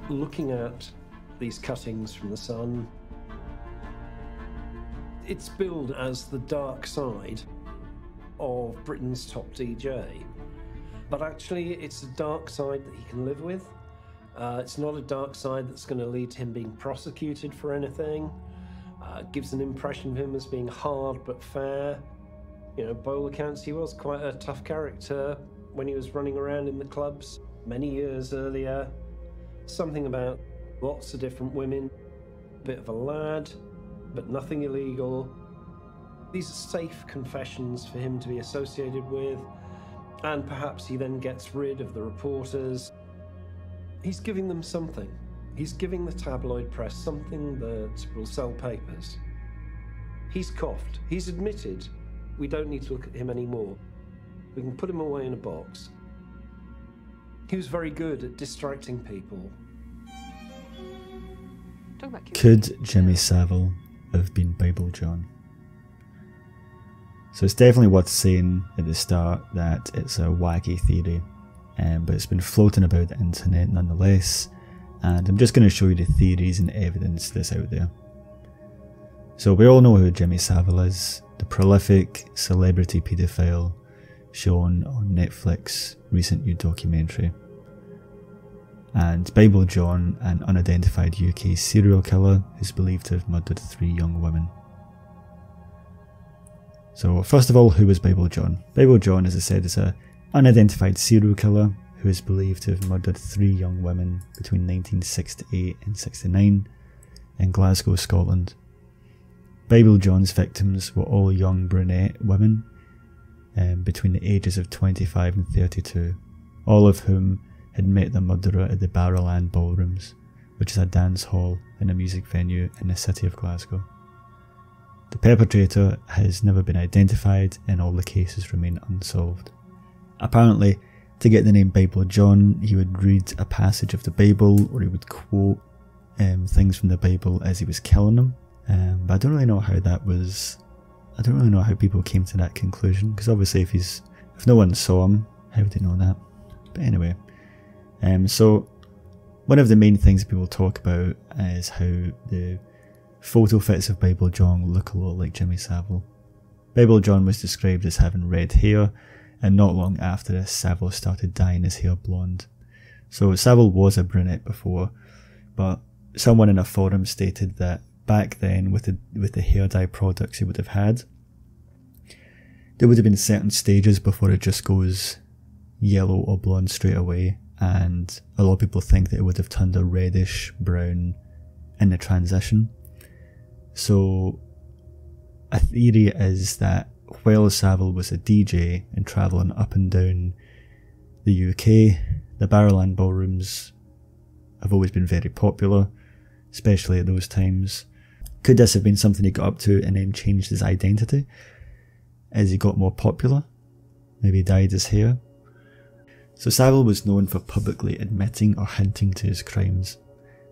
looking at these cuttings from the Sun, it's billed as the dark side of Britain's top DJ. But actually, it's a dark side that he can live with. It's not a dark side that's going to lead to him being prosecuted for anything. Gives an impression of him as being hard but fair. You know, by all accounts, he was quite a tough character when he was running around in the clubs many years earlier. Something about lots of different women, a bit of a lad, but nothing illegal. These are safe confessions for him to be associated with, and perhaps he then gets rid of the reporters. He's giving them something. He's giving the tabloid press something that will sell papers. He's coughed. He's admitted we don't need to look at him anymore. We can put him away in a box. He was very good at distracting people. Could Jimmy Savile have been Bible John? So it's definitely worth saying at the start that it's a wacky theory, but it's been floating about the internet nonetheless, and I'm just going to show you the theories and evidence that's out there. So we all know who Jimmy Savile is, the prolific celebrity paedophile shown on Netflix recent new documentary. And Bible John, an unidentified UK serial killer who's believed to have murdered 3 young women. So first of all, who was Bible John? Bible John, as I said, is an unidentified serial killer who is believed to have murdered 3 young women between 1968 and 69 in Glasgow, Scotland. Bible John's victims were all young brunette women between the ages of 25 and 32, all of whom had met their murderer at the Barrowland Ballrooms, which is a dance hall and a music venue in the city of Glasgow. The perpetrator has never been identified and all the cases remain unsolved. Apparently, to get the name Bible John, he would read a passage of the Bible, or he would quote things from the Bible as he was killing them. But I don't really know how that was. I don't really know how people came to that conclusion, because obviously if no one saw him, how would they know that? But anyway, so one of the main things people talk about is how the photo fits of Bible John look a lot like Jimmy Savile. Bible John was described as having red hair, and not long after this, Savile started dyeing his hair blonde. So Savile was a brunette before, but someone in a forum stated that back then, with the hair dye products he would have had, there would have been certain stages before it just goes yellow or blonde straight away, and a lot of people think that it would have turned a reddish brown in the transition. So a theory is that while Savile was a DJ and travelling up and down the UK, the Barrowland Ballrooms have always been very popular, especially at those times. Could this have been something he got up to and then changed his identity as he got more popular? Maybe dyed his hair? So Savile was known for publicly admitting or hinting to his crimes.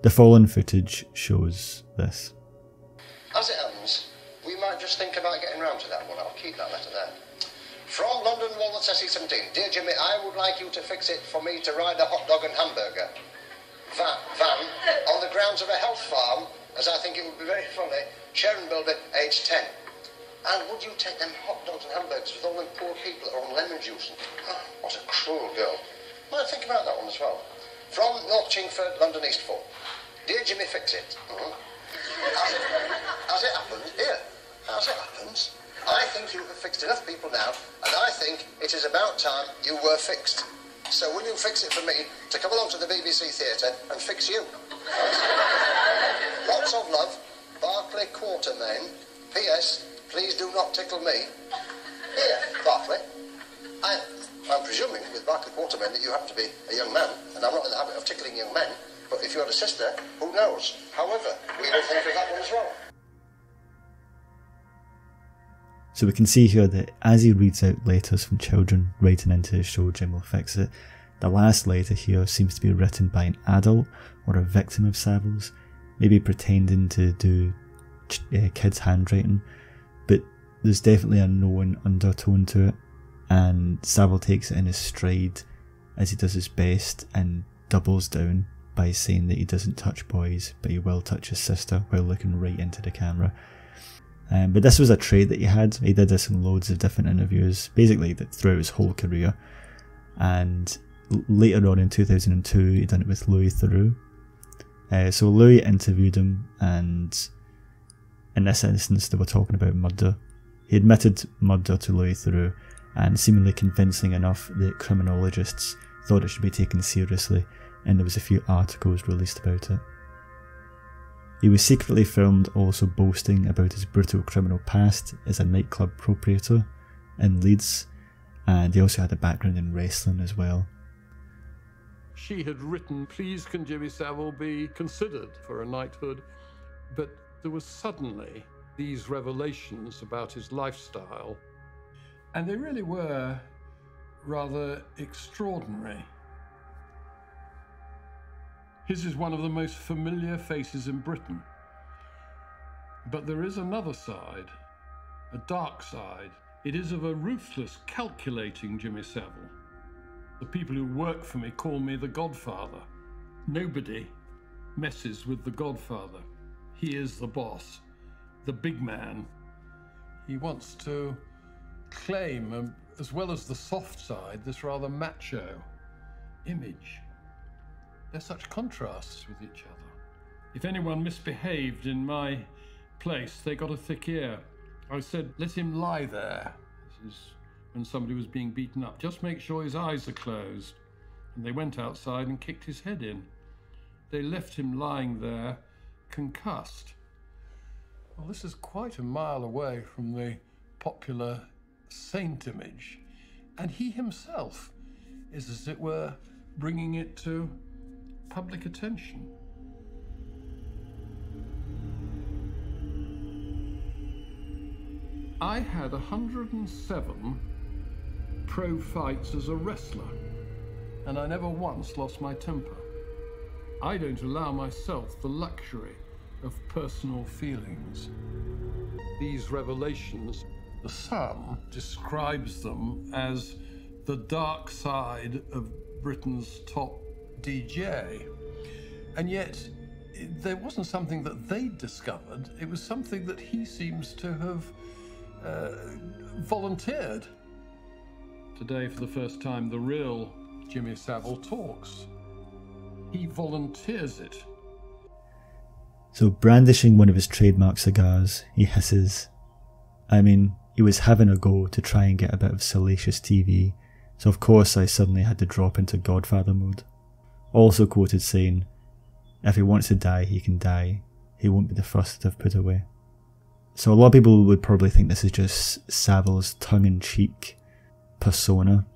The following footage shows this. As it happens, we might just think about getting round to that one. I'll keep that letter there. From London Walnuts SE17. Dear Jimmy, I would like you to fix it for me to ride a hot dog and hamburger van on the grounds of a health farm, as I think it would be very funny, Sharon Bilby, aged 10. And would you take them hot dogs and hamburgers with all them poor people that are on lemon juice? Oh, what a cruel girl. Might think about that one as well. From North Chingford, London East 4. Dear Jimmy, fix it. As it happens, I think you have fixed enough people now, and I think it is about time you were fixed. So will you fix it for me to come along to the BBC Theatre and fix you? Lots of love, Barclay Quartermain. P.S. Please do not tickle me. Here, Barclay. I'm presuming with Barclay Quartermain that you happen to be a young man, and I'm not in the habit of tickling young men, but if you had a sister, who knows? However, we will think of that one as well. So we can see here that as he reads out letters from children writing into his show Jim Will Fix It, the last letter here seems to be written by an adult or a victim of Savile's, maybe pretending to do kids' handwriting, but there's definitely a knowing undertone to it, and Savile takes it in his stride as he does his best and doubles down by saying that he doesn't touch boys, but he will touch his sister while looking right into the camera. But this was a trait that he had. He did this in loads of different interviews, basically throughout his whole career. And later on in 2002, he done it with Louis Theroux. So Louis interviewed him, and in this instance they were talking about murder. He admitted murder to Louis Theroux, and seemingly convincing enough that criminologists thought it should be taken seriously, and there was a few articles released about it. He was secretly filmed also boasting about his brutal criminal past as a nightclub proprietor in Leeds, and he also had a background in wrestling as well. She had written, "Please can Jimmy Savile be considered for a knighthood?" But there was suddenly these revelations about his lifestyle, and they really were rather extraordinary. His is one of the most familiar faces in Britain. But there is another side, a dark side. It is of a ruthless, calculating Jimmy Savile. The people who work for me call me the Godfather. Nobody messes with the Godfather. He is the boss, the big man. He wants to claim, as well as the soft side, this rather macho image. They're such contrasts with each other. If anyone misbehaved in my place, they got a thick ear. I said, let him lie there. This is when somebody was being beaten up. Just make sure his eyes are closed. And they went outside and kicked his head in. They left him lying there, concussed. Well, this is quite a mile away from the popular saint image. And he himself is, as it were, bringing it to public attention. I had 107 pro fights as a wrestler, and I never once lost my temper. I don't allow myself the luxury of personal feelings. These revelations, the Sun describes them as the dark side of Britain's top DJ. And yet, there wasn't something that they discovered, it was something that he seems to have volunteered. Today, for the first time, the real Jimmy Savile talks. He volunteers it. So, brandishing one of his trademark cigars, he hisses. I mean, he was having a go to try and get a bit of salacious TV, so of course I suddenly had to drop into Godfather mode. Also quoted saying, if he wants to die, he can die. He won't be the first to have put away. So a lot of people would probably think this is just Savile's tongue-in-cheek persona.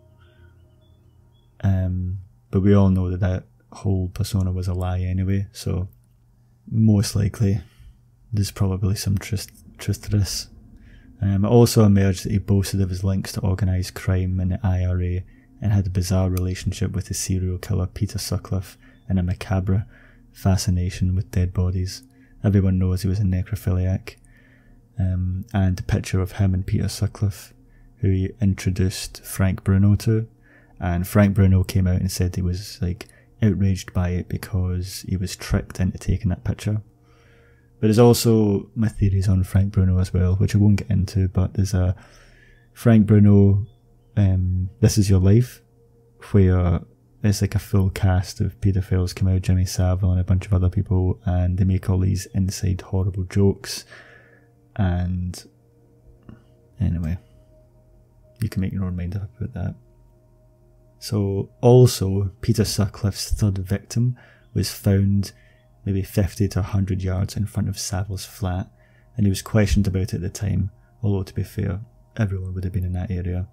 But we all know that that whole persona was a lie anyway, so most likely there's probably some truth to this. It also emerged that he boasted of his links to organised crime and the IRA, and had a bizarre relationship with the serial killer Peter Sutcliffe, and a macabre fascination with dead bodies. Everyone knows he was a necrophiliac. And a picture of him and Peter Sutcliffe, who he introduced Frank Bruno to, and Frank Bruno came out and said he was like outraged by it because he was tricked into taking that picture. But there's also my theories on Frank Bruno as well, which I won't get into, but there's a Frank Bruno This Is Your Life, where it's like a full cast of paedophiles come out, Jimmy Savile and a bunch of other people, and they make all these inside horrible jokes. And anyway, you can make your own mind up about that. So also, Peter Sutcliffe's third victim was found maybe 50 to 100 yards in front of Savile's flat, and he was questioned about it at the time, although to be fair, everyone would have been in that area.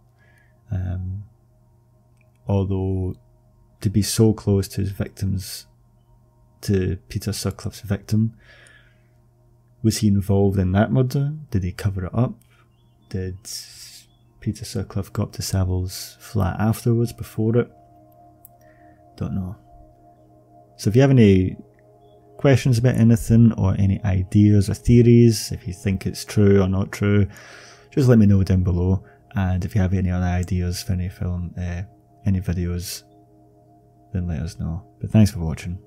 Although, to be so close to his victims, to Peter Sutcliffe's victim, was he involved in that murder? Did he cover it up? Did Peter Sutcliffe go up to Savile's flat afterwards, before it? Don't know. So if you have any questions about anything, or any ideas or theories, if you think it's true or not true, just let me know down below. And if you have any other ideas for any film, any videos, then let us know. But thanks for watching.